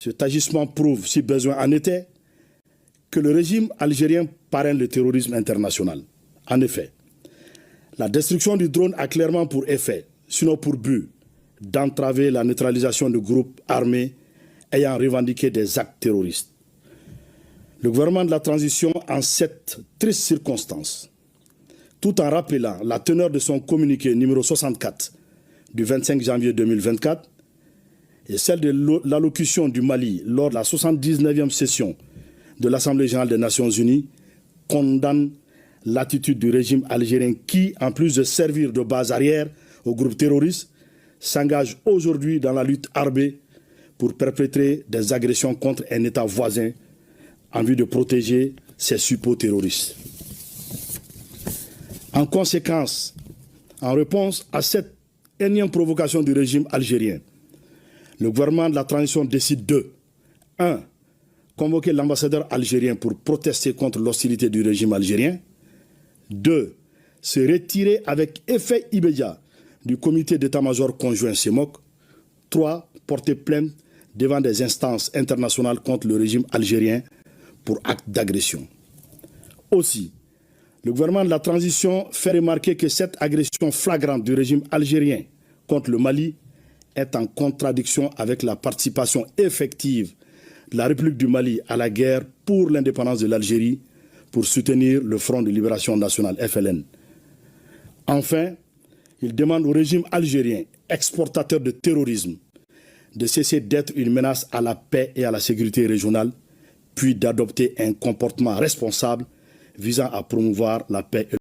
Cet agissement prouve, si besoin en était, que le régime algérien parraine le terrorisme international. En effet, la destruction du drone a clairement pour effet, sinon pour but, d'entraver la neutralisation de groupes armés ayant revendiqué des actes terroristes. Le gouvernement de la transition, en cette triste circonstance, tout en rappelant la teneur de son communiqué numéro 64 du 25 janvier 2024 et celle de l'allocution du Mali lors de la 79e session de l'Assemblée générale des Nations unies, condamne l'attitude du régime algérien qui, en plus de servir de base arrière aux groupes terroristes, s'engage aujourd'hui dans la lutte armée pour perpétrer des agressions contre un État voisin en vue de protéger ses suppôts terroristes. En conséquence, en réponse à cette énième provocation du régime algérien, le gouvernement de la transition décide de 1. Convoquer l'ambassadeur algérien pour protester contre l'hostilité du régime algérien. 2. Se retirer avec effet immédiat du comité d'état-major conjoint CEMOC. 3. Porter plainte devant des instances internationales contre le régime algérien pour acte d'agression. Aussi, le gouvernement de la transition fait remarquer que cette agression flagrante du régime algérien contre le Mali est en contradiction avec la participation effective de la République du Mali à la guerre pour l'indépendance de l'Algérie pour soutenir le Front de Libération Nationale, FLN. Enfin, il demande au régime algérien, exportateur de terrorisme, de cesser d'être une menace à la paix et à la sécurité régionale, puis d'adopter un comportement responsable visant à promouvoir la paix et